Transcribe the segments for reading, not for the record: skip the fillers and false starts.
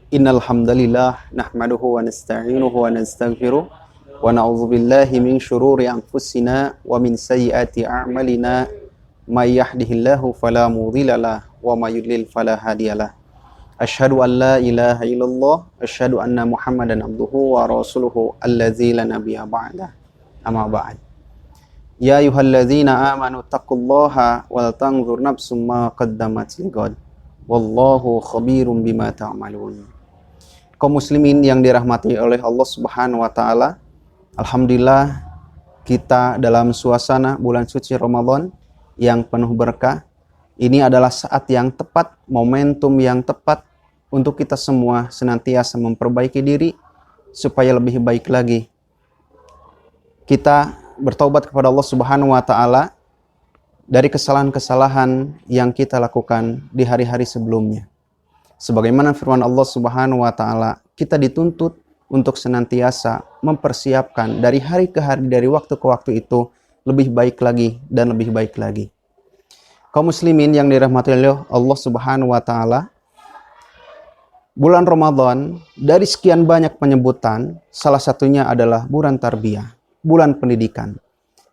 Innal hamdalillah nahmaduhu wa nasta'inuhu wa nastaghfiruh wa na'udzu billahi min syururi anfusina wa min sayyiati a'malina may yahdihillahu fala mudhillalah wa may yudlil fala hadiyalah. Asyhadu an la ilaha illallah asyhadu anna Muhammadan abduhu wa rasuluhu allazi la nabiyya ba'dah. Amma ba'd. Ya ayyuhalladzina amanu taqullaha wal tanzur nafsum ma qaddamat lighad. Wallahu khabirum bima ta'malun. Kaum muslimin yang dirahmati oleh Allah Subhanahu wa taala, alhamdulillah kita dalam suasana bulan suci Ramadan yang penuh berkah. Ini adalah saat yang tepat, momentum yang tepat untuk kita semua senantiasa memperbaiki diri supaya lebih baik lagi. Kita bertaubat kepada Allah Subhanahu wa taala dari kesalahan-kesalahan yang kita lakukan di hari-hari sebelumnya. Sebagaimana firman Allah Subhanahu wa taala, kita dituntut untuk senantiasa mempersiapkan dari hari ke hari, dari waktu ke waktu itu lebih baik lagi dan lebih baik lagi. Kaum muslimin yang dirahmati oleh Allah Subhanahu wa taala, bulan Ramadan dari sekian banyak penyebutan, salah satunya adalah bulan tarbiyah, bulan pendidikan.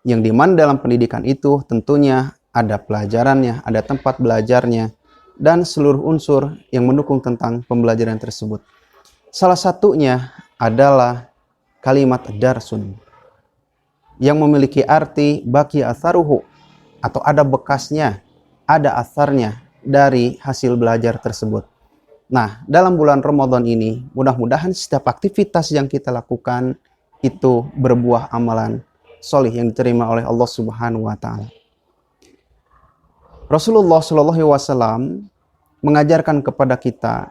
Yang dimana dalam pendidikan itu tentunya ada pelajarannya, ada tempat belajarnya, dan seluruh unsur yang mendukung tentang pembelajaran tersebut. Salah satunya adalah kalimat darsun yang memiliki arti baki atharuhu, atau ada bekasnya, ada atharnya dari hasil belajar tersebut. Nah, dalam bulan Ramadan ini, mudah-mudahan setiap aktivitas yang kita lakukan itu berbuah amalan solih yang diterima oleh Allah Subhanahu wa taala. Rasulullah Shallallahu Alaihi Wasallam mengajarkan kepada kita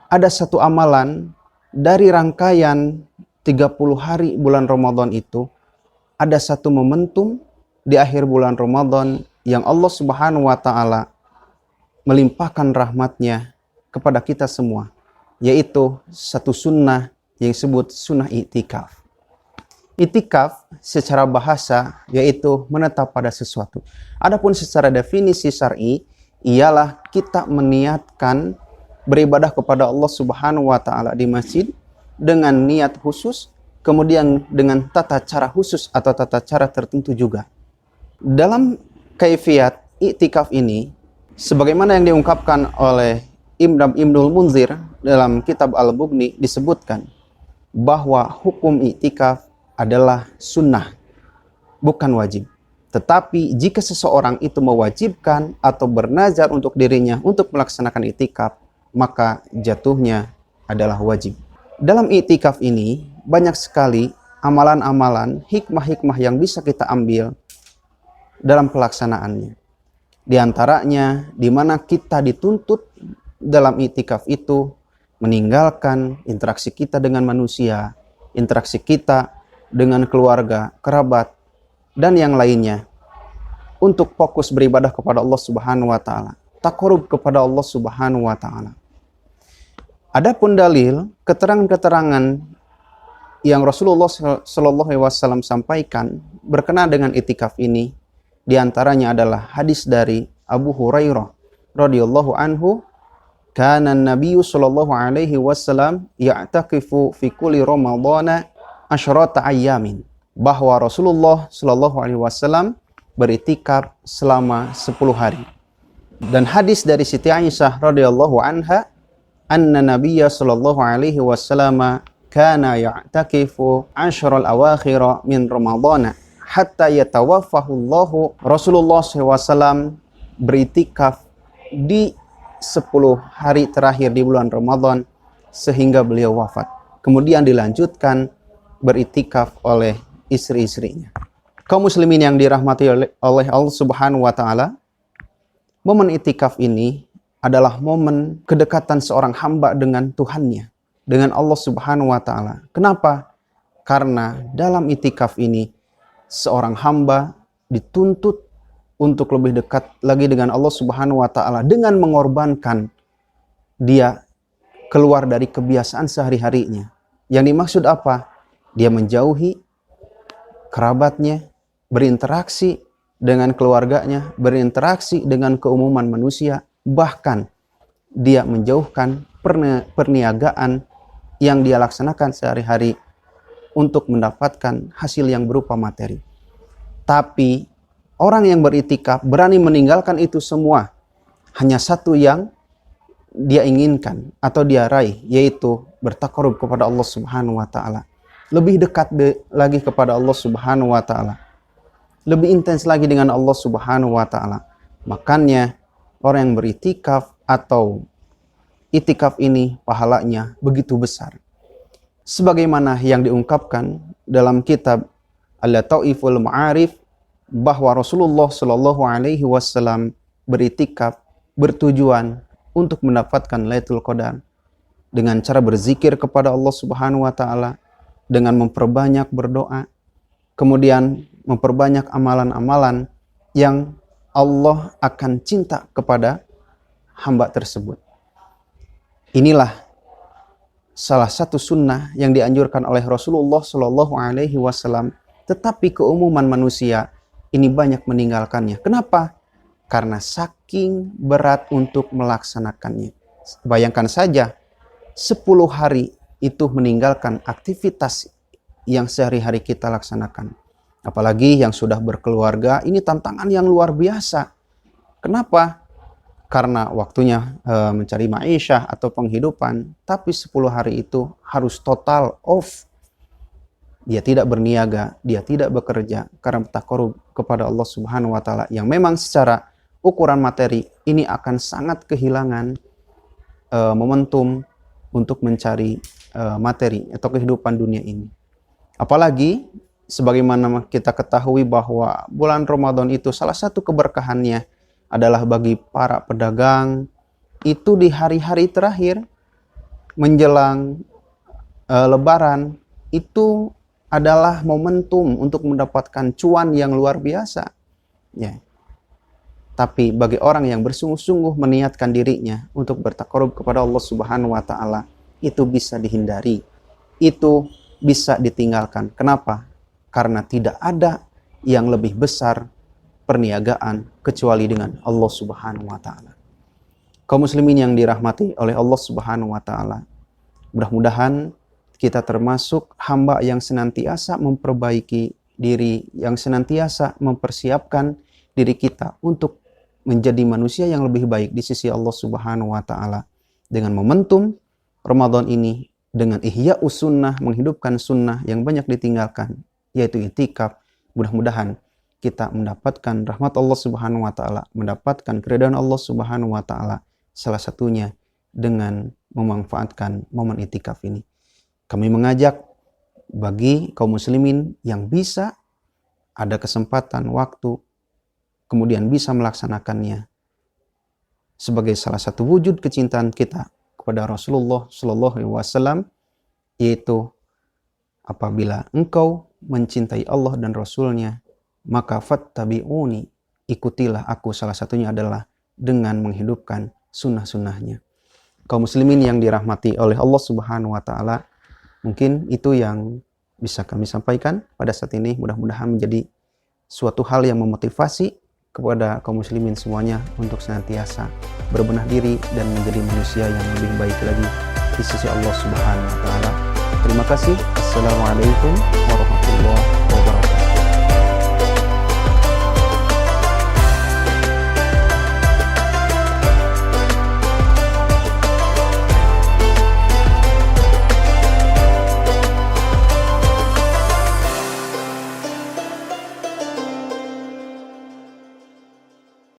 ada satu amalan dari rangkaian 30 hari bulan Ramadan itu, ada satu momentum di akhir bulan Ramadan yang Allah Subhanahu wa taala melimpahkan rahmatnya kepada kita semua, yaitu satu sunnah yang disebut sunnah i'tikaf. I'tikaf secara bahasa yaitu menetap pada sesuatu. Adapun secara definisi syar'i ialah kita meniatkan beribadah kepada Allah Subhanahu wa taala di masjid dengan niat khusus, kemudian dengan tata cara khusus atau tata cara tertentu juga. Dalam kaifiat i'tikaf ini, sebagaimana yang diungkapkan oleh Ibnul Munzir dalam kitab Al-Bughni, disebutkan bahwa hukum i'tikaf adalah sunnah, bukan wajib. Tetapi jika seseorang itu mewajibkan atau bernazar untuk dirinya untuk melaksanakan i'tikaf, maka jatuhnya adalah wajib. Dalam i'tikaf ini banyak sekali amalan-amalan, hikmah-hikmah yang bisa kita ambil dalam pelaksanaannya. Di antaranya di mana kita dituntut dalam i'tikaf itu meninggalkan interaksi kita dengan manusia, interaksi kita dengan keluarga, kerabat, dan yang lainnya, untuk fokus beribadah kepada Allah Subhanahu wa taala, taqarrub kepada Allah Subhanahu wa taala. Adapun dalil, keterangan-keterangan yang Rasulullah Shallallahu Alaihi Wasallam sampaikan berkenaan dengan i'tikaf ini, diantaranya adalah hadis dari Abu Hurairah radhiyallahu anhu, kana Nabiyyu Shallallahu Alaihi Wasallam ya'takifu fi kulli Ramadana asyrata ayyamin, bahwa Rasulullah Shallallahu Alaihi Wasallam beritikaf selama 10 hari. Dan hadis dari Siti Aisyah radhiyallahu anha, anna Nabiyya Shallallahu Alaihi Wasallam kana ya'takifu ashral awakhir min Ramadhan hatta yatawaffahu Allahu. Rasulullah SAW beritikaf di 10 hari terakhir di bulan Ramadan sehingga beliau wafat. Kemudian dilanjutkan beritikaf oleh istri-istrinya. Kaum muslimin yang dirahmati oleh Allah Subhanahu wa taala, momen i'tikaf ini adalah momen kedekatan seorang hamba dengan Tuhannya, dengan Allah Subhanahu wa taala. Kenapa? Karena dalam i'tikaf ini seorang hamba dituntut untuk lebih dekat lagi dengan Allah Subhanahu wa taala dengan mengorbankan dia keluar dari kebiasaan sehari-harinya. Yang dimaksud apa? Dia menjauhi kerabatnya, berinteraksi dengan keluarganya, berinteraksi dengan keumuman manusia, bahkan dia menjauhkan perniagaan yang dia laksanakan sehari-hari untuk mendapatkan hasil yang berupa materi. Tapi orang yang beritikaf berani meninggalkan itu semua. Hanya satu yang dia inginkan atau dia raih, yaitu bertakarub kepada Allah Subhanahu wa taala. Lebih dekat lagi kepada Allah Subhanahu wa taala. Lebih intens lagi dengan Allah Subhanahu wa taala. Makanya orang yang beritikaf atau itikaf ini pahalanya begitu besar. Sebagaimana yang diungkapkan dalam kitab Al-Lataiful Ma'arif bahwa Rasulullah Shallallahu Alaihi Wasallam beritikaf bertujuan untuk mendapatkan Lailatul Qadar dengan cara berzikir kepada Allah Subhanahu Wa Taala, dengan memperbanyak berdoa, kemudian memperbanyak amalan-amalan yang Allah akan cinta kepada hamba tersebut. Inilah salah satu sunnah yang dianjurkan oleh Rasulullah Shallallahu Alaihi Wasallam, tetapi keumuman manusia ini banyak meninggalkannya. Kenapa? Karena saking berat untuk melaksanakannya. Bayangkan saja 10 hari itu meninggalkan aktivitas yang sehari-hari kita laksanakan. Apalagi yang sudah berkeluarga, ini tantangan yang luar biasa. Kenapa? Karena waktunya mencari ma'isyah atau penghidupan, tapi 10 hari itu harus total off. Dia tidak berniaga, dia tidak bekerja karena bertakarub kepada Allah Subhanahu wa taala yang memang secara ukuran materi ini akan sangat kehilangan momentum untuk mencari materi atau kehidupan dunia ini. Apalagi sebagaimana kita ketahui bahwa bulan Ramadan itu salah satu keberkahannya adalah bagi para pedagang itu di hari-hari terakhir menjelang Lebaran itu adalah momentum untuk mendapatkan cuan yang luar biasa. Ya. Tapi bagi orang yang bersungguh-sungguh meniatkan dirinya untuk bertakarub kepada Allah Subhanahu wa taala, itu bisa dihindari. Itu bisa ditinggalkan. Kenapa? Karena tidak ada yang lebih besar perniagaan kecuali dengan Allah Subhanahu wa taala. Kaum muslimin yang dirahmati oleh Allah Subhanahu wa taala, mudah-mudahan kita termasuk hamba yang senantiasa memperbaiki diri, yang senantiasa mempersiapkan diri kita untuk menjadi manusia yang lebih baik di sisi Allah Subhanahu wa taala. Dengan momentum Ramadan ini, dengan ihya'us sunnah, menghidupkan sunnah yang banyak ditinggalkan, yaitu itikaf, mudah-mudahan kita mendapatkan rahmat Allah Subhanahu wa taala, mendapatkan keridhaan Allah Subhanahu wa taala, salah satunya dengan memanfaatkan momen itikaf ini. Kami mengajak bagi kaum muslimin yang bisa, ada kesempatan, waktu, kemudian bisa melaksanakannya sebagai salah satu wujud kecintaan kita kepada Rasulullah Shallallahu Alaihi Wasallam, yaitu apabila engkau mencintai Allah dan Rasulnya, maka fattabi'uni, ikutilah aku. Salah satunya adalah dengan menghidupkan sunnah-sunnahnya. Kaum muslimin yang dirahmati oleh Allah Subhanahu wa taala, mungkin itu yang bisa kami sampaikan pada saat ini. Mudah-mudahan menjadi suatu hal yang memotivasi kepada kaum muslimin semuanya untuk senantiasa berbenah diri dan menjadi manusia yang lebih baik lagi di sisi Allah Subhanahu wa taala. Terima kasih. Assalamualaikum warahmatullahi wabarakatuh.